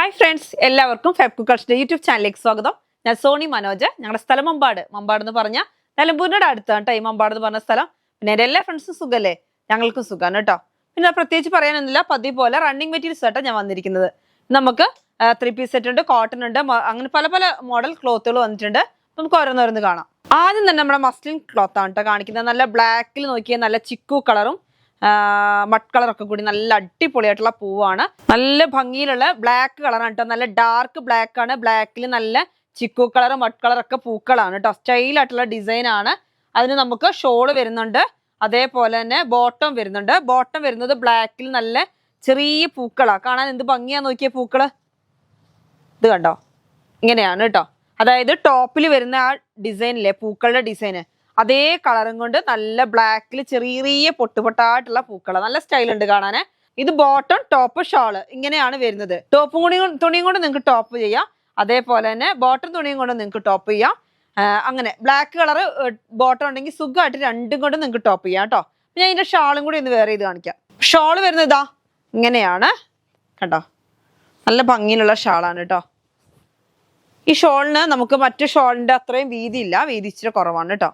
Hi friends, എല്ലാവർക്കും Feb കുക്കേഴ്സിന്റെ YouTube ചാനലിലേക്ക് സ്വാഗതം. ഞാൻ സോണി മനോജ്. ഞങ്ങളുടെ സ്ഥലം മമ്പാട് എന്ന് പറഞ്ഞാൽ നിലമ്പൂരിനോട് അടുത്താണ് കേട്ടോ ഈ മമ്പാട് എന്ന് പറഞ്ഞ സ്ഥലം. പിന്നെ എൻ്റെ എല്ലാ ഫ്രണ്ട്സും സുഖല്ലേ? ഞങ്ങൾക്കും സുഖമാണ് കേട്ടോ. പിന്നെ പ്രത്യേകിച്ച് പറയാനൊന്നുമില്ല, പതിവ് പോലെ റണ്ണിങ് മെറ്റീരിയൽസ് ആയിട്ടാണ് ഞാൻ വന്നിരിക്കുന്നത്. നമുക്ക് 3 പീസ് സെറ്റ് ഉണ്ട്, കോട്ടൺ ഉണ്ട്, അങ്ങനെ പല പല മോഡൽ ക്ലോത്തുകൾ വന്നിട്ടുണ്ട്. നമുക്ക് ഓരോന്നോരോന്ന് കാണാം. ആദ്യം തന്നെ നമ്മുടെ മസ്ലിൻ ക്ലോത്ത് ആണ് കേട്ടോ കാണിക്കുന്നത്. നല്ല ബ്ലാക്കിൽ നോക്കിയാൽ നല്ല ചിക്കു കളറും മഡ് കളറൊക്കെ കൂടി നല്ല അടിപൊളിയായിട്ടുള്ള പൂവാണ്. നല്ല ഭംഗിയിലുള്ള ബ്ലാക്ക് കളറാണ് കേട്ടോ. നല്ല ഡാർക്ക് ബ്ലാക്ക് ആണ്. ബ്ലാക്കിൽ നല്ല ചിക്കു കളർ മഡ് കളറൊക്കെ പൂക്കളാണ് കേട്ടോ. സ്റ്റൈലായിട്ടുള്ള ഡിസൈൻ ആണ്. അതിന് നമുക്ക് ഷോള് വരുന്നുണ്ട്, അതേപോലെ തന്നെ ബോട്ടം വരുന്നുണ്ട്. ബോട്ടം വരുന്നത് ബ്ലാക്കിൽ നല്ല ചെറിയ പൂക്കളാണ്. കാണാൻ എന്ത് ഭംഗിയാ നോക്കിയ പൂക്കള്. ഇത് കണ്ടോ, ഇങ്ങനെയാണ് കേട്ടോ. അതായത് ടോപ്പിൽ വരുന്ന ആ ഡിസൈനില്ലേ, പൂക്കളുടെ ഡിസൈന്, അതേ കളറും കൊണ്ട് നല്ല ബ്ലാക്കിൽ ചെറിയ പൊട്ടുപൊട്ടായിട്ടുള്ള പൂക്കള. നല്ല സ്റ്റൈൽ ഉണ്ട് കാണാന്. ഇത് ബോട്ടം ടോപ്പ് ഷാള് ഇങ്ങനെയാണ് വരുന്നത്. ടോപ്പും തുണിയും കൊണ്ട് നിങ്ങൾക്ക് ടോപ്പ് ചെയ്യാം, അതേപോലെ തന്നെ ബോട്ടം തുണിയും കൊണ്ട് നിങ്ങൾക്ക് ടോപ്പ് ചെയ്യാം. അങ്ങനെ ബ്ലാക്ക് കളർ ബോട്ടം ഉണ്ടെങ്കിൽ സുഖമായിട്ട് രണ്ടും കൊണ്ട് നിങ്ങൾക്ക് ടോപ്പ് ചെയ്യാം കേട്ടോ. ഞാൻ ഇതിന്റെ ഷാളും കൂടി ഒന്ന് വേറെ ചെയ്ത് കാണിക്കാം. ഷാള് വരുന്നത് ഇതാ ഇങ്ങനെയാണ് കണ്ടോ. നല്ല ഭംഗിയിലുള്ള ഷാളാണ് കേട്ടോ. ഈ ഷോളിന് നമുക്ക് മറ്റു ഷോളിന്റെ അത്രയും വീതി ഇല്ല, വീതി ഇച്ചിരി കുറവാണ് കേട്ടോ.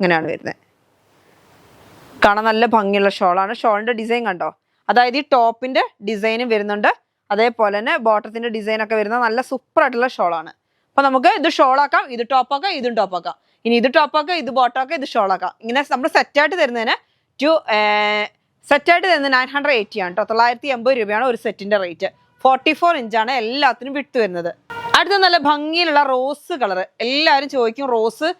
ഇങ്ങനെയാണ് വരുന്നത്. കാണാൻ നല്ല ഭംഗിയുള്ള ഷോളാണ്. ഷോളിന്റെ ഡിസൈൻ കണ്ടോ. അതായത് ഈ ടോപ്പിന്റെ ഡിസൈനും വരുന്നുണ്ട്, അതേപോലെ തന്നെ ബോട്ടത്തിന്റെ ഡിസൈൻ ഒക്കെ വരുന്ന നല്ല സൂപ്പർ ആയിട്ടുള്ള ഷോളാണ്. അപ്പൊ നമുക്ക് ഇത് ഷോളാക്കാം, ഇത് ടോപ്പാക്കാം, ഇതും ടോപ്പാക്കാം. ഇനി ഇത് ടോപ്പാക്കാം, ഇത് ബോട്ടാക്കാം, ഇത് ഷോളാക്കാം. ഇങ്ങനെ നമ്മൾ സെറ്റായിട്ട് തരുന്നതിന് സെറ്റായിട്ട് തരുന്നത് 980 ആണ് കേട്ടോ. 980 രൂപയാണ് ഒരു സെറ്റിന്റെ റേറ്റ്. 44 ഇഞ്ചാണ് എല്ലാത്തിനും വിട്ട് വരുന്നത്. അടുത്ത നല്ല ഭംഗിയിലുള്ള റോസ് കളർ. എല്ലാവരും ചോദിക്കും റോസ്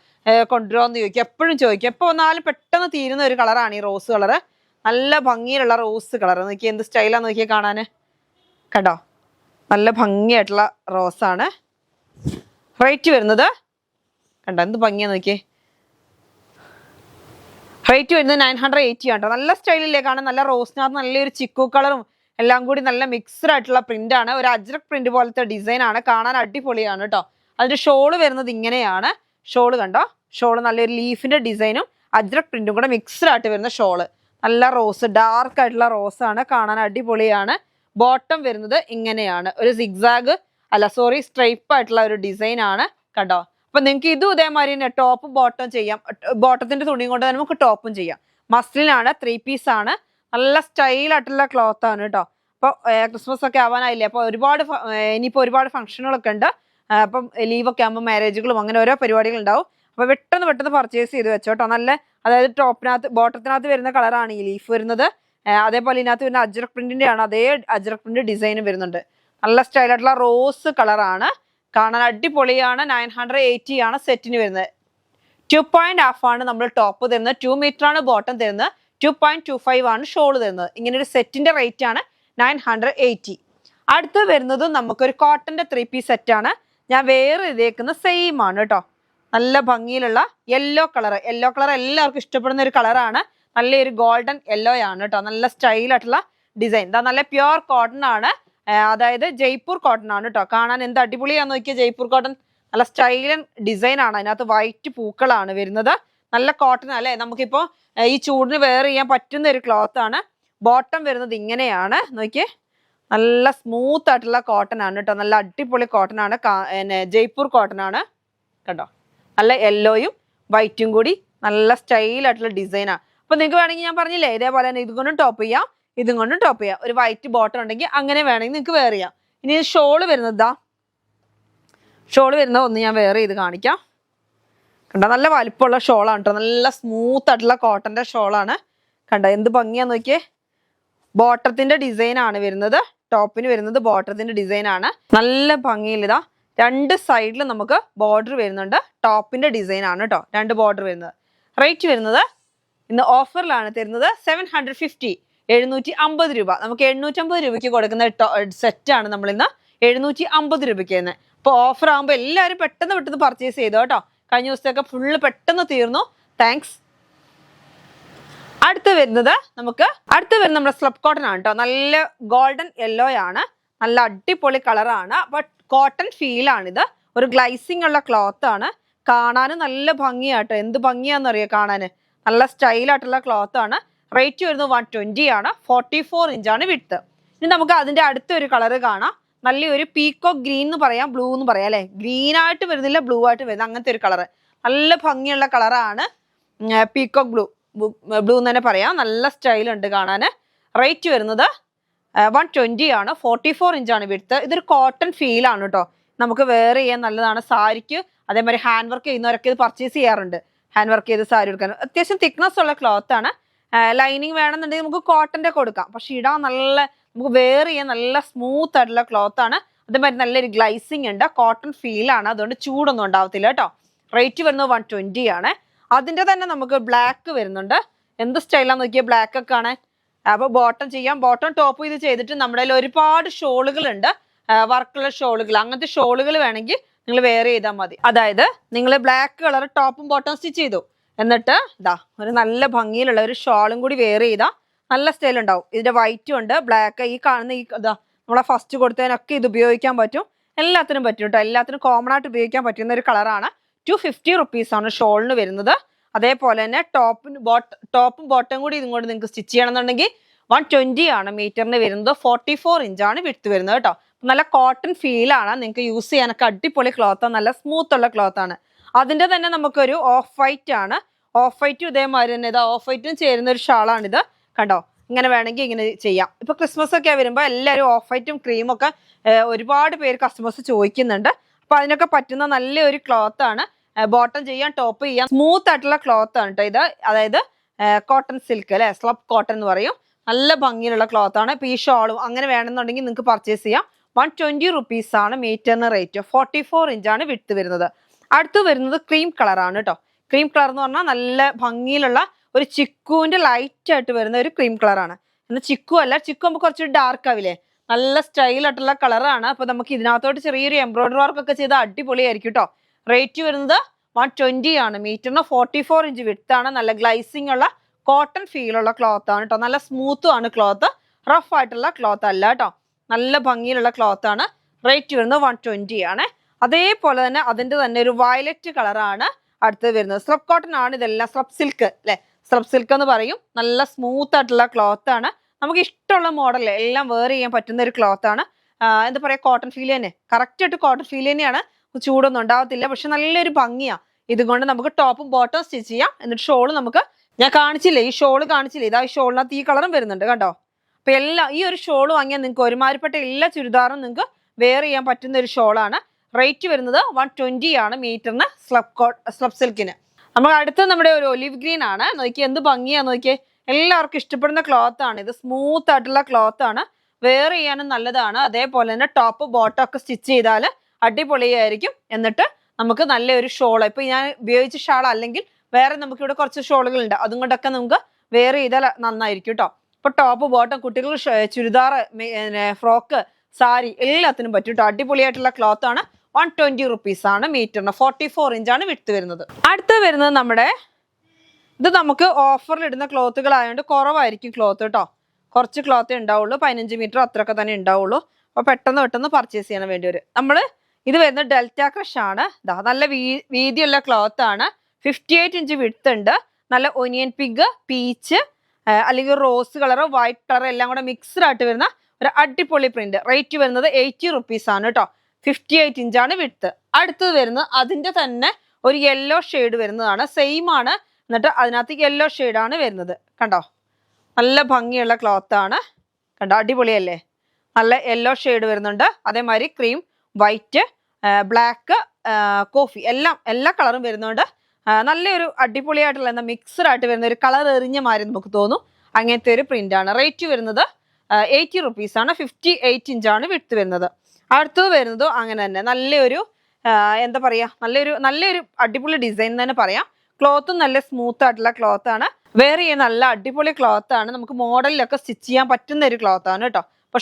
കൊണ്ടുവരുമെന്ന് ചോദിക്കും, എപ്പോഴും ചോദിക്കും. എപ്പോൾ വന്നാലും പെട്ടെന്ന് തീരുന്ന ഒരു കളറാണ് ഈ റോസ് കളറ്. നല്ല ഭംഗിയിലുള്ള റോസ് കളർ. നോക്കി എന്ത് സ്റ്റൈലാന്ന് നോക്കിയാൽ കാണാന് കണ്ടോ. നല്ല ഭംഗിയായിട്ടുള്ള റോസാണ്. റേറ്റ് വരുന്നത് കണ്ടോ, എന്ത് ഭംഗിയാന്ന് നോക്കിയേ. റേറ്റ് വരുന്നത് 980 ആണ് കേട്ടോ. നല്ല സ്റ്റൈലില്ലേ കാണാൻ. നല്ല റോസിനകത്ത് നല്ലൊരു ചിക്കു കളറും എല്ലാം കൂടി നല്ല മിക്സ്ഡ് ആയിട്ടുള്ള പ്രിന്റ് ആണ്. ഒരു അജ്രക് പ്രിന്റ് പോലത്തെ ഡിസൈൻ ആണ്. കാണാൻ അടിപൊളിയാണ് കേട്ടോ. അതിന്റെ ഷോള് വരുന്നത് ഇങ്ങനെയാണ്. ഷോള് കണ്ടോ. ഷോള് നല്ലൊരു ലീഫിന്റെ ഡിസൈനും അജ്രക് പ്രിന്റും കൂടെ മിക്സ്ഡ് ആയിട്ട് വരുന്ന ഷോള്. നല്ല റോസ്, ഡാർക്ക് ആയിട്ടുള്ള റോസ് ആണ്. കാണാൻ അടിപൊളിയാണ്. ബോട്ടം വരുന്നത് ഇങ്ങനെയാണ്. ഒരു സിഗ്സാഗ് സ്ട്രൈപ്പ് ആയിട്ടുള്ള ഒരു ഡിസൈൻ ആണ് കണ്ടോ. അപ്പൊ നിങ്ങൾക്ക് ഇതും ഇതേമാതിരി തന്നെ ടോപ്പ് ബോട്ടം ചെയ്യാം. ബോട്ടത്തിന്റെ തുണിയും കൊണ്ട് തന്നെ നമുക്ക് ടോപ്പും ചെയ്യാം. മസ്ലിനാണ്, 3 പീസ് ആണ്. നല്ല സ്റ്റൈലായിട്ടുള്ള ക്ലോത്ത് ആണ് കേട്ടോ. അപ്പൊ ക്രിസ്മസ് ഒക്കെ ആവാനായില്ലേ. അപ്പൊ ഇനിയിപ്പോ ഒരുപാട് ഫംഗ്ഷനുകളൊക്കെ ഉണ്ട്. അപ്പം ലീവൊക്കെ ആകുമ്പോൾ മാരേജുകളും അങ്ങനെ ഓരോ പരിപാടികൾ ഉണ്ടാവും. അപ്പൊ പെട്ടെന്ന് പർച്ചേസ് ചെയ്ത് വെച്ചോട്ടോ. നല്ല അതായത് ബോട്ടത്തിനകത്ത് വരുന്ന കളറാണ് ഈ ലീഫ് വരുന്നത്. അതേപോലെ ഇതിനകത്ത് വരുന്ന അജ്രക് പ്രിന്റിന്റെ ആണ്. അതേ അജ്രക് പ്രിന്റ് ഡിസൈനും വരുന്നുണ്ട്. നല്ല സ്റ്റൈലായിട്ടുള്ള റോസ് കളറാണ്. കാണാൻ അടിപൊളിയാണ്. 980 ആണ് സെറ്റിന് വരുന്നത്. 2.5 ആണ് നമ്മൾ ടോപ്പ് തരുന്നത്. 2 മീറ്റർ ആണ് ബോട്ടം തരുന്നത്. 2.25 ആണ് ഷോള് തരുന്നത്. ഇങ്ങനെ ഒരു സെറ്റിന്റെ റേറ്റ് ആണ് 980. അടുത്ത് വരുന്നത് നമുക്കൊരു കോട്ടന്റെ 3 പീസ് സെറ്റ് ആണ്. ഞാൻ വേറെ ഇതേക്കുന്ന സെയിം ആണ് കേട്ടോ. നല്ല ഭംഗിയിലുള്ള യെല്ലോ കളർ എല്ലാവർക്കും ഇഷ്ടപ്പെടുന്ന ഒരു കളറാണ്. നല്ലൊരു ഗോൾഡൻ യെല്ലോ ആണ് കേട്ടോ. നല്ല സ്റ്റൈലായിട്ടുള്ള ഡിസൈൻ. നല്ല പ്യുവർ കോട്ടൺ ആണ്. അതായത് ജയ്പൂർ കോട്ടൺ ആണ് കേട്ടോ. കാണാൻ എന്ത് അടിപൊളിയാന്ന് നോക്കിയാൽ ജയ്പൂർ കോട്ടൺ. നല്ല സ്റ്റൈലൻ ഡിസൈൻ ആണ്. അതിനകത്ത് വൈറ്റ് പൂക്കളാണ് വരുന്നത്. നല്ല കോട്ടൺ അല്ലേ. നമുക്കിപ്പോ ഈ ചൂടിന് വെയർ ചെയ്യാൻ പറ്റുന്ന ഒരു ക്ലോത്ത് ആണ്. ബോട്ടം വരുന്നത് ഇങ്ങനെയാണ് നോക്കിയേ. നല്ല സ്മൂത്ത് ആയിട്ടുള്ള കോട്ടൺ ആണ് കേട്ടോ. നല്ല അടിപൊളി കോട്ടൺ ആണ്. ജയ്പൂർ കോട്ടൺ ആണ് കണ്ടോ. നല്ല യെല്ലോയും വൈറ്റും കൂടി നല്ല സ്റ്റൈലായിട്ടുള്ള ഡിസൈനാണ്. അപ്പൊ നിങ്ങൾക്ക് വേണമെങ്കിൽ ഞാൻ പറഞ്ഞില്ലേ ഇതേപോലെ തന്നെ ഇതും കൊണ്ടും ടോപ്പ് ചെയ്യാം, ഇതും കൊണ്ടും ടോപ്പ് ചെയ്യാം. ഒരു വൈറ്റ് ബോട്ടം ഉണ്ടെങ്കിൽ അങ്ങനെ വേണമെങ്കിൽ നിങ്ങൾക്ക് വെയർ ചെയ്യാം. ഇനി ഷോള് വരുന്നത് ഒന്ന് ഞാൻ വെയർ ചെയ്ത് കാണിക്കാം കണ്ടോ. നല്ല വലിപ്പമുള്ള ഷോളാണ് കേട്ടോ. നല്ല സ്മൂത്ത് ആയിട്ടുള്ള കോട്ടന്റെ ഷോളാണ് കണ്ടോ. എന്ത് ഭംഗിയാന്ന് നോക്കിയേ. ബോട്ടത്തിന്റെ ഡിസൈൻ ആണ് വരുന്നത്. ടോപ്പിന് വരുന്നത് ബോട്ടത്തിന്റെ ഡിസൈൻ ആണ്. നല്ല ഭംഗിയിൽ ഇതാ 2 സൈഡിലും നമുക്ക് ബോർഡർ വരുന്നുണ്ട്. ടോപ്പിന്റെ ഡിസൈൻ ആണ് കേട്ടോ. 2 ബോർഡർ വരുന്നത്. റേറ്റ് വരുന്നത് ഇന്ന് ഓഫറിലാണ് തരുന്നത് 750, 750 രൂപ. നമുക്ക് 850 രൂപയ്ക്ക് കൊടുക്കുന്ന സെറ്റാണ് നമ്മൾ ഇന്ന് 750 രൂപയ്ക്ക് തന്നെ. അപ്പോൾ ഓഫർ ആകുമ്പോൾ എല്ലാവരും പെട്ടെന്ന് പർച്ചേസ് ചെയ്തോ കേട്ടോ. കഴിഞ്ഞ ദിവസത്തെയൊക്കെ ഫുള്ള് പെട്ടെന്ന് തീർന്നു. താങ്ക്സ്. അടുത്ത് വരുന്നത് നമ്മുടെ സ്ലബ് കോട്ടൺ ആണ് കേട്ടോ. നല്ല ഗോൾഡൻ യെല്ലോ ആണ്. നല്ല അടിപൊളി കളറാണ്. ബട്ട് കോട്ടൺ ഫീലാണിത്. ഒരു ഗ്ലൈസിങ് ഉള്ള ക്ലോത്ത് ആണ്. കാണാനും നല്ല ഭംഗിയാട്ടോ. എന്ത് ഭംഗിയാണെന്നറിയാം കാണാന്. നല്ല സ്റ്റൈലായിട്ടുള്ള ക്ലോത്ത് ആണ്. റേറ്റ് വരുന്നത് 120 ആണ്. 44 ഇഞ്ചാണ് വിഡ്ത്ത്. ഇനി നമുക്ക് അതിന്റെ അടുത്തൊരു കളറ് കാണാം. നല്ലൊരു പീക്കോ ഗ്രീൻ എന്ന് പറയാം, ബ്ലൂ എന്ന് പറയാം അല്ലെ. ഗ്രീൻ ആയിട്ട് വരുന്നില്ല, ബ്ലൂ ആയിട്ട് വരുന്നത്, അങ്ങനത്തെ ഒരു കളറ്. നല്ല ഭംഗിയുള്ള കളറാണ് പീക്കോ ബ്ലൂ എന്ന് തന്നെ പറയാം. നല്ല സ്റ്റൈലുണ്ട് കാണാൻ. റേറ്റ് വരുന്നത് 120 ആണ്. 44 ഇഞ്ചാണ് വിഡ്ത്ത്. ഇതൊരു കോട്ടൺ ഫീൽ ആണ് കേട്ടോ. നമുക്ക് വെയർ ചെയ്യാൻ നല്ലതാണ്. സാരിക്ക് അതേമാതിരി ഹാൻഡ് വർക്ക് ചെയ്യുന്നവരൊക്കെ ഇത് പർച്ചേസ് ചെയ്യാറുണ്ട്. ഹാൻഡ് വർക്ക് ചെയ്ത് സാരി എടുക്കാൻ അത്യാവശ്യം തിക്നെസ് ഉള്ള ക്ലോത്ത് ആണ്. ലൈനിങ് വേണമെന്നുണ്ടെങ്കിൽ നമുക്ക് കോട്ടന്റെ കൊടുക്കാം, പക്ഷെ ഇടാൻ നല്ല, നമുക്ക് വെയർ ചെയ്യാൻ നല്ല സ്മൂത്ത് ആയിട്ടുള്ള ക്ലോത്ത് ആണ്. അതേമാതിരി നല്ലൊരു ഗ്ലൈസിങ് ഉണ്ട്, കോട്ടൺ ഫീൽ ആണ്, അതുകൊണ്ട് ചൂടൊന്നും ഉണ്ടാവത്തില്ല കേട്ടോ. റേറ്റ് വരുന്നത് 120 ആണ്. അതിന്റെ തന്നെ നമുക്ക് ബ്ലാക്ക് വരുന്നുണ്ട്. എന്ത് സ്റ്റൈലാന്ന് നോക്കിയാൽ ബ്ലാക്ക് ഒക്കെ ആണ്. അപ്പൊ ബോട്ടം ചെയ്യാം, ബോട്ടം ടോപ്പ് ഇത് ചെയ്തിട്ട് നമ്മുടെ കയ്യിൽ ഒരുപാട് ഷോളുകൾ ഉണ്ട്, വർക്കുള്ള ഷോളുകൾ. അങ്ങനത്തെ ഷോളുകൾ വേണമെങ്കിൽ നിങ്ങൾ വെയർ ചെയ്താൽ മതി. അതായത് നിങ്ങൾ ബ്ലാക്ക് കളർ ടോപ്പും ബോട്ടം സ്റ്റിച്ച് ചെയ്തു, എന്നിട്ട് ഇതാ ഒരു നല്ല ഭംഗിയിലുള്ള ഒരു ഷോളും കൂടി വെയർ ചെയ്താൽ നല്ല സ്റ്റൈൽ ഉണ്ടാവും. ഇതിന്റെ വൈറ്റും ഉണ്ട്, ബ്ലാക്ക്. ഈ കാണുന്ന ഈ ഇതാ നമ്മളെ ഫസ്റ്റ് കൊടുത്തതിനൊക്കെ ഇത് ഉപയോഗിക്കാൻ പറ്റും, എല്ലാത്തിനും പറ്റും കേട്ടോ. എല്ലാത്തിനും കോമൺ ആയിട്ട് ഉപയോഗിക്കാൻ പറ്റുന്ന ഒരു കളറാണ്. 250 റുപ്പീസ് ആണ് ഷോളിന് വരുന്നത്. അതേപോലെ തന്നെ ടോപ്പും ബോട്ടം കൂടി ഇതും കൊണ്ട് നിങ്ങൾക്ക് സ്റ്റിച്ച് ചെയ്യണമെന്നുണ്ടെങ്കിൽ 120 ആണ് മീറ്ററിന് വരുന്നത്. 44 ഇഞ്ചാണ് വിഡ്ത്ത് വരുന്നത് കേട്ടോ. നല്ല കോട്ടൺ ഫീലാണ്, നിങ്ങൾക്ക് യൂസ് ചെയ്യാനൊക്കെ അടിപൊളി ക്ലോത്താണ്, നല്ല സ്മൂത്ത് ഉള്ള ക്ലോത്ത് ആണ്. അതിന്റെ തന്നെ നമുക്കൊരു ഓഫ് വൈറ്റ് ആണ്. ഓഫ് വൈറ്റും ഇതേമാതിരി തന്നെ ഇതാ ഓഫ് വൈറ്റും ചേരുന്ന ഒരു ഷാളാണിത് കണ്ടോ. ഇങ്ങനെ വേണമെങ്കിൽ ഇങ്ങനെ ചെയ്യാം. ഇപ്പൊ ക്രിസ്മസ് ഒക്കെ വരുമ്പോൾ എല്ലാവരും ഓഫ് വൈറ്റും ക്രീമും ഒക്കെ ഒരുപാട് പേര് കസ്റ്റമേഴ്സ് ചോദിക്കുന്നുണ്ട്. അപ്പൊ അതിനൊക്കെ പറ്റുന്ന നല്ലൊരു ക്ലോത്ത് ആണ്. ബോട്ടം ചെയ്യാം, ടോപ്പ് ചെയ്യാം, സ്മൂത്ത് ആയിട്ടുള്ള ക്ലോത്ത് ആണ് കേട്ടോ ഇത്. അതായത് കോട്ടൺ സിൽക്ക് അല്ലെ, സ്ലബ് കോട്ടൺ എന്ന് പറയും. നല്ല ഭംഗിയിലുള്ള ക്ലോത്ത് ആണ്. ഇപ്പൊ ഈ ഷോളും അങ്ങനെ വേണമെന്നുണ്ടെങ്കിൽ നിങ്ങൾക്ക് പർച്ചേസ് ചെയ്യാം. 120 റുപ്പീസ് ആണ് മീറ്ററിന് റേറ്റ്. 44 ഇഞ്ചാണ് വിഡ്ത്ത് വരുന്നത്. അടുത്ത് വരുന്നത് ക്രീം കളറാണ് കേട്ടോ. ക്രീം കളർ എന്ന് പറഞ്ഞാൽ നല്ല ഭംഗിയിലുള്ള ഒരു ചിക്കുവിന്റെ ലൈറ്റ് ആയിട്ട് വരുന്ന ഒരു ക്രീം കളറാണ്. എന്നാൽ ചിക്കു അല്ല, ചിക്കു നമുക്ക് കുറച്ച് ഡാർക്ക് ആവില്ലേ, നല്ല സ്റ്റൈൽ ആയിട്ടുള്ള കളറാണ്. അപ്പൊ നമുക്ക് ഇതിനകത്തോട്ട് ചെറിയൊരു എംബ്രോയിഡറി വർക്ക് ഒക്കെ ചെയ്ത് അടിപൊളിയായിരിക്കും കേട്ടോ. റേറ്റ് വരുന്നത് 120 ആണ് മീറ്ററിന്. 44 ഇഞ്ച് വിഡ്ത്ത് ആണ്. നല്ല ഗ്ലൈസിംഗ് ഉള്ള കോട്ടൺ ഫീൽ ഉള്ള ക്ലോത്ത് ആണ് കേട്ടോ. നല്ല സ്മൂത്തും ആണ് ക്ലോത്ത്, റഫ് ആയിട്ടുള്ള ക്ലോത്ത് അല്ല കേട്ടോ. നല്ല ഭംഗിയിലുള്ള ക്ലോത്ത് ആണ്. റേറ്റ് വരുന്നത് 120 ആണ്. അതേപോലെ തന്നെ അതിന്റെ തന്നെ ഒരു വയലറ്റ് കളറാണ് അടുത്ത് വരുന്നത്. സ്ലബ് കോട്ടൺ ആണ് ഇതെല്ലാം. സ്ലബ് സിൽക്ക് അല്ലെ, സ്ലബ് സിൽക്ക് എന്ന് പറയും. നല്ല സ്മൂത്ത് ആയിട്ടുള്ള ക്ലോത്ത് ആണ്. നമുക്ക് ഇഷ്ടമുള്ള മോഡൽ എല്ലാം വെയർ ചെയ്യാൻ പറ്റുന്ന ഒരു ക്ലോത്ത് ആണ്. എന്താ പറയാ, കോട്ടൺ ഫീൽ തന്നെ, കറക്റ്റ് ആയിട്ട് കോട്ടൺ ഫീൽ തന്നെയാണ്. ചൂടൊന്നും ഉണ്ടാവത്തില്ല, പക്ഷെ നല്ലൊരു ഭംഗിയാ. ഇതുകൊണ്ട് നമുക്ക് ടോപ്പും ബോട്ടം സ്റ്റിച്ച് ചെയ്യാം. എന്നിട്ട് ഷോള് നമുക്ക് ഞാൻ കാണിച്ചില്ലേ, ഈ ഷോള് കാണിച്ചില്ലേ, ഇതാ ഈ ഷോളിനകത്ത് ഈ കളറും വരുന്നുണ്ട് കണ്ടോ. അപ്പൊ എല്ലാം ഈ ഒരു ഷോള് വാങ്ങിയാൽ നിങ്ങൾക്ക് ഒരുമാതിരിപ്പെട്ട എല്ലാ ചുരിദാറും നിങ്ങൾക്ക് വെയർ ചെയ്യാൻ പറ്റുന്ന ഒരു ഷോളാണ്. റേറ്റ് വരുന്നത് 120 ആണ് മീറ്ററിന് സ്ലബ് സിൽക്കിന്. നമുക്ക് അടുത്ത് നമ്മുടെ ഒരു ഒലിവ് ഗ്രീൻ ആണ്. നോക്കിയേ എന്ത് ഭംഗിയാ നോക്കിയേ. എല്ലാവർക്കും ഇഷ്ടപ്പെടുന്ന ക്ലോത്ത് ആണ് ഇത്. സ്മൂത്ത് ആയിട്ടുള്ള ക്ലോത്ത് ആണ്, വെയർ ചെയ്യാനും നല്ലതാണ്. അതേപോലെ തന്നെ ടോപ്പ് ബോട്ടം ഒക്കെ സ്റ്റിച്ച് ചെയ്താൽ അടിപൊളിയായിരിക്കും. എന്നിട്ട് നമുക്ക് നല്ലൊരു ഷോള്, ഇപ്പൊ ഞാൻ ഉപയോഗിച്ച ഷാൾ അല്ലെങ്കിൽ വേറെ നമുക്ക് ഇവിടെ കുറച്ച് ഷോളുകൾ ഉണ്ട്, അതും കൊണ്ടൊക്കെ നമുക്ക് വെയർ ചെയ്താൽ നന്നായിരിക്കും കേട്ടോ. ഇപ്പൊ ടോപ്പ് ബോട്ടം കുട്ടികൾ ചുരിദാർ ഫ്രോക്ക് സാരി എല്ലാത്തിനും പറ്റും കേട്ടോ. അടിപൊളിയായിട്ടുള്ള ക്ലോത്ത് ആണ്. 120 റുപ്പീസ് ആണ് മീറ്ററിന്. 44 ഇഞ്ചാണ് വിഡ്ത്ത് വരുന്നത്. അടുത്ത് വരുന്നത് നമ്മുടെ ഇത് നമുക്ക് ഓഫറിൽ ഇടുന്ന ക്ലോത്തുകൾ ആയതുകൊണ്ട് കുറവായിരിക്കും ക്ലോത്ത് കേട്ടോ. കുറച്ച് ക്ലോത്തേ ഉണ്ടാവുള്ളൂ, 15 മീറ്റർ അത്രയൊക്കെ തന്നെ ഉണ്ടാവുള്ളൂ. അപ്പൊ പെട്ടെന്ന് പർച്ചേസ് ചെയ്യാൻ വേണ്ടി വരും. ഇത് വരുന്നത് ഡെൽറ്റ ക്രഷ് ആണ്. നല്ല വീതിയുള്ള ക്ലോത്ത് ആണ്. 58 ഇഞ്ച് വിഡ്ത്ത് ഉണ്ട്. നല്ല ഒനിയൻ പിങ്ക്, പീച്ച് അല്ലെങ്കിൽ റോസ് കളർ, വൈറ്റ് കളർ എല്ലാം കൂടെ മിക്സ്ഡ് ആയിട്ട് വരുന്ന ഒരു അടിപൊളി പ്രിന്റ്. റേറ്റ് വരുന്നത് 80 റുപ്പീസ് ആണ് കേട്ടോ. 58 ഇഞ്ചാണ് വിഡ്ത്ത്. അടുത്തത് വരുന്നത് അതിന്റെ തന്നെ ഒരു യെല്ലോ ഷെയ്ഡ് വരുന്നതാണ്. സെയിം ആണ്, എന്നിട്ട് അതിനകത്ത് യെല്ലോ ഷെയ്ഡാണ് വരുന്നത് കണ്ടോ. നല്ല ഭംഗിയുള്ള ക്ലോത്ത് ആണ് കണ്ടോ, അടിപൊളിയല്ലേ. നല്ല യെല്ലോ ഷെയ്ഡ് വരുന്നുണ്ട്. അതേമാതിരി ക്രീം, വൈറ്റ്, ബ്ലാക്ക്, കോഫി എല്ലാ കളറും വരുന്നുണ്ട്. നല്ലൊരു അടിപൊളിയായിട്ടുള്ള എന്താ മിക്സ്ഡ് ആയിട്ട് വരുന്ന ഒരു കളർ എറിഞ്ഞ മാതിരി നമുക്ക് തോന്നും. അങ്ങനത്തെ ഒരു പ്രിന്റ് ആണ്. റേറ്റ് വരുന്നത് 80 റുപ്പീസ് ആണ്. 58 ഇഞ്ചാണ് വിഡ്ത്ത് വരുന്നത്. അടുത്തത് വരുന്നത് അങ്ങനെ തന്നെ നല്ലൊരു എന്താ പറയാ, നല്ലൊരു അടിപൊളി ഡിസൈൻ തന്നെ പറയാം. ക്ലോത്തും നല്ല സ്മൂത്ത് ആയിട്ടുള്ള ക്ലോത്ത് ആണ്. വെയർ ചെയ്യാൻ നല്ല അടിപൊളി ക്ലോത്ത് ആണ്. നമുക്ക് മോഡലിലൊക്കെ സ്റ്റിച്ച് ചെയ്യാൻ പറ്റുന്ന ഒരു ക്ലോത്ത് ആണ് കേട്ടോ. ഇപ്പൊ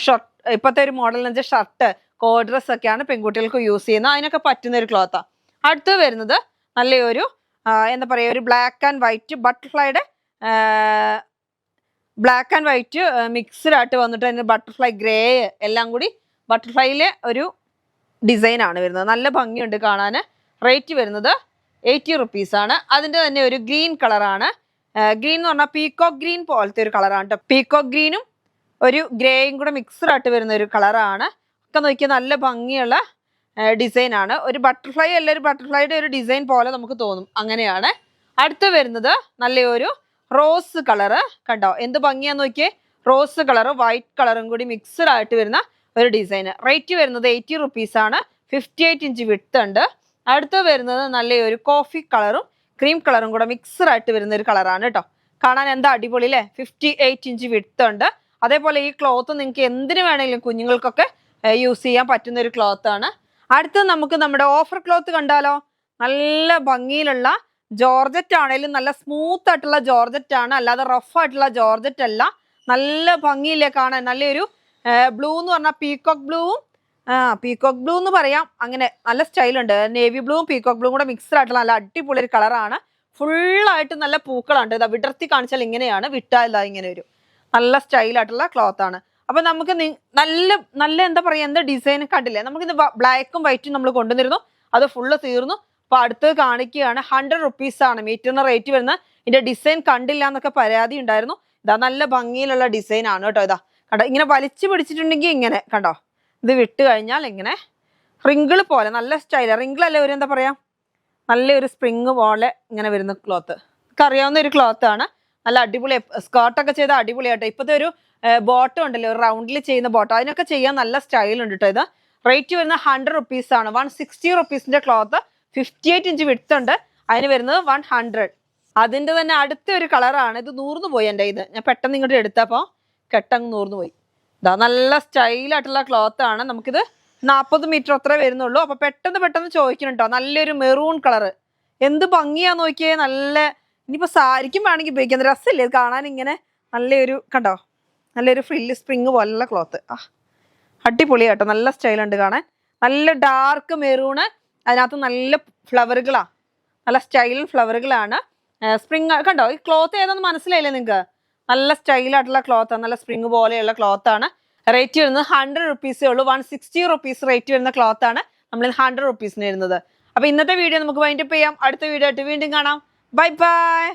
ഇപ്പോഴത്തെ ഒരു മോഡൽ എന്ന് വെച്ചാൽ ഷർട്ട്, കോഡ് ഡ്രസ് ഒക്കെയാണ് പെൺകുട്ടികൾക്ക് യൂസ് ചെയ്യുന്നത്. അതിനൊക്കെ പറ്റുന്ന ഒരു ക്ലോത്താണ്. അടുത്ത് വരുന്നത് നല്ലൊരു എന്താ പറയാ, ഒരു ബ്ലാക്ക് ആൻഡ് വൈറ്റ് ബട്ടർഫ്ലൈയുടെ ബ്ലാക്ക് ആൻഡ് വൈറ്റ് മിക്സ്ഡ് ആയിട്ട് വന്നിട്ട് അതിന് ബട്ടർഫ്ലൈ ഗ്രേ എല്ലാം കൂടി ബട്ടർഫ്ലൈയിലെ ഒരു ഡിസൈൻ ആണ് വരുന്നത്. നല്ല ഭംഗിയുണ്ട് കാണാൻ. റേറ്റ് വരുന്നത് 80 റുപ്പീസ് ആണ്. അതിന്റെ തന്നെ ഒരു ഗ്രീൻ കളറാണ്. ഗ്രീൻ എന്ന് പറഞ്ഞാൽ പീകോക്ക് ഗ്രീൻ പോലത്തെ ഒരു കളറാണ് കേട്ടോ. പീകോക്ക് ഗ്രീനും ഒരു ഗ്രേയും കൂടെ മിക്സ്ഡ് ആയിട്ട് വരുന്ന ഒരു കളറാണ്. ഒക്കെ നോക്കിയാൽ നല്ല ഭംഗിയുള്ള ഡിസൈൻ ആണ്. ഒരു ബട്ടർഫ്ലൈ അല്ല, ഒരു ബട്ടർഫ്ലൈയുടെ ഒരു ഡിസൈൻ പോലെ നമുക്ക് തോന്നും. അങ്ങനെയാണ്. അടുത്ത് വരുന്നത് നല്ലൊരു റോസ് കളറ്. കണ്ടോ എന്ത് ഭംഗിയാന്ന് നോക്കിയേ. റോസ് കളറ് വൈറ്റ് കളറും കൂടി മിക്സ്ഡ് ആയിട്ട് വരുന്ന ഒരു ഡിസൈൻ. റേറ്റ് വരുന്നത് 80 റുപ്പീസ് ആണ്. 58 ഇഞ്ച് വിഡ്ത്ത് ഉണ്ട്. അടുത്ത് വരുന്നത് നല്ലൊരു കോഫി കളറും ക്രീം കളറും കൂടെ മിക്സ്ഡ് ആയിട്ട് വരുന്ന ഒരു കളറാണ് കേട്ടോ. കാണാൻ എന്താ അടിപൊളി അല്ലേ. 58 ഇഞ്ച് വിഡ്ത്ത് ഉണ്ട്. അതേപോലെ ഈ ക്ലോത്ത് നിങ്ങൾക്ക് എന്തിനു വേണമെങ്കിലും കുഞ്ഞുങ്ങൾക്കൊക്കെ യൂസ് ചെയ്യാൻ പറ്റുന്ന ഒരു ക്ലോത്ത് ആണ്. അടുത്ത് നമുക്ക് നമ്മുടെ ഓഫർ ക്ലോത്ത് കണ്ടാലോ. നല്ല ഭംഗിയിലുള്ള ജോർജറ്റ് ആണെങ്കിലും നല്ല സ്മൂത്ത് ആയിട്ടുള്ള ജോർജറ്റ് ആണ്, അല്ലാതെ റഫ് ആയിട്ടുള്ള ജോർജറ്റ് അല്ല. നല്ല ഭംഗിയില്ലേ കാണാൻ. നല്ലൊരു ബ്ലൂ എന്ന് പറഞ്ഞാൽ പീകോക്ക് ബ്ലൂവും പീകോക്ക് ബ്ലൂ എന്ന് പറയാം. അങ്ങനെ നല്ല സ്റ്റൈലുണ്ട്. നേവി ബ്ലൂവും പീകോക്ക് ബ്ലൂവും കൂടെ മിക്സ്ഡ് ആയിട്ടുള്ള നല്ല അടിപൊളി ഒരു കളറാണ്. ഫുള്ളായിട്ട് നല്ല പൂക്കളുണ്ട്. ഇതാ വിടർത്തി കാണിച്ചാൽ ഇങ്ങനെയാണ്, വിട്ടാൽ ഇങ്ങനെ ഒരു നല്ല സ്റ്റൈലായിട്ടുള്ള ക്ലോത്ത് ആണ്. അപ്പൊ നമുക്ക് നല്ല നല്ല എന്താ പറയാ, എന്താ ഡിസൈൻ കണ്ടില്ലേ. നമുക്കിത് ബ്ലാക്കും വൈറ്റും നമ്മൾ കൊണ്ടുവന്നിരുന്നു, അത് ഫുള്ള് തീർന്നു. അപ്പൊ അടുത്ത് കാണിക്കുകയാണ്. 100 റുപ്പീസ് ആണ് മീറ്ററിന് റേറ്റ് വരുന്നത്. ഇതിന്റെ ഡിസൈൻ കണ്ടില്ല എന്നൊക്കെ പരാതി ഉണ്ടായിരുന്നു. ഇതാ നല്ല ഭംഗിയിലുള്ള ഡിസൈൻ ആണ് കേട്ടോ. ഇതാ കണ്ടോ, ഇങ്ങനെ വലിച്ചു പിടിച്ചിട്ടുണ്ടെങ്കിൽ ഇങ്ങനെ കണ്ടോ, ഇത് വിട്ട് കഴിഞ്ഞാൽ ഇങ്ങനെ റിങ്കിൾ പോലെ നല്ല സ്റ്റൈലാണ്. റിങ്കിൾ അല്ലേ ഒരു എന്താ പറയാ, നല്ലൊരു സ്പ്രിങ് പോലെ ഇങ്ങനെ വരുന്ന ക്ലോത്ത്. ഒക്കെ അറിയാവുന്ന ഒരു ക്ലോത്ത് ആണ്. നല്ല അടിപൊളി സ്കേർട്ടൊക്കെ ചെയ്താൽ അടിപൊളിയാട്ടോ. ഇപ്പോഴത്തെ ഒരു ബോട്ടം ഉണ്ടല്ലോ, ഒരു റൗണ്ടിൽ ചെയ്യുന്ന ബോട്ടം, അതിനൊക്കെ ചെയ്യാൻ നല്ല സ്റ്റൈൽ ഉണ്ട് കേട്ടോ. ഇത് റേറ്റ് വരുന്നത് 100 റുപ്പീസ് ആണ്. 160 റുപ്പീസിന്റെ ക്ലോത്ത്. 58 ഇഞ്ച് വിഡ്ത്ത് ഉണ്ട്. അതിന് വരുന്നത് 100. അതിന്റെ തന്നെ അടുത്ത ഒരു കളറാണ്. ഇത് നൂർന്നു പോയി എൻ്റെ ഇത്, ഞാൻ പെട്ടെന്ന് ഇങ്ങോട്ട് എടുത്തപ്പോൾ കെട്ടങ്ങ് നൂർന്നു പോയി. ഇതാ നല്ല സ്റ്റൈലായിട്ടുള്ള ക്ലോത്ത് ആണ്. നമുക്കിത് 40 മീറ്റർ അത്രേ വരുന്നുള്ളൂ. അപ്പൊ പെട്ടെന്ന് ചോദിക്കണം കേട്ടോ. നല്ലൊരു മെറൂൺ കളറ്, എന്ത് ഭംഗിയാ നോക്കിയേ. നല്ല ഇനിയിപ്പോ സാരിക്കും വേണമെങ്കിൽ ഉപയോഗിക്കുന്ന രസമില്ലേ കാണാൻ. ഇങ്ങനെ നല്ലൊരു കണ്ടോ, നല്ലൊരു ഫ്രില്ല് സ്പ്രിങ് പോലുള്ള ക്ലോത്ത്. അടിപൊളി കേട്ടോ, നല്ല സ്റ്റൈലുണ്ട് കാണാൻ. നല്ല ഡാർക്ക് മെറൂണ്, അതിനകത്ത് നല്ല ഫ്ലവറുകളാ, നല്ല സ്റ്റൈൽ ഫ്ലവറുകളാണ്. സ്പ്രിങ് കണ്ടോ, ഈ ക്ലോത്ത് ഏതാണെന്ന് മനസ്സിലായില്ലേ നിങ്ങൾക്ക്. നല്ല സ്റ്റൈലായിട്ടുള്ള ക്ലോത്താണ്, നല്ല സ്പ്രിങ് പോലെയുള്ള ക്ലോത്താണ്. റേറ്റ് വരുന്നത് 100 റുപ്പീസേ ഉള്ളൂ. 160 റുപ്പീസ് റേറ്റ് വരുന്ന ക്ലോത്താണ് നമ്മൾ 100 റുപ്പീസിന് വരുന്നത്. അപ്പൊ ഇന്നത്തെ വീഡിയോ നമുക്ക് വൈൻഡപ്പ് ചെയ്യാം. അടുത്ത വീഡിയോ ആയിട്ട് വീണ്ടും കാണാം. Bye bye.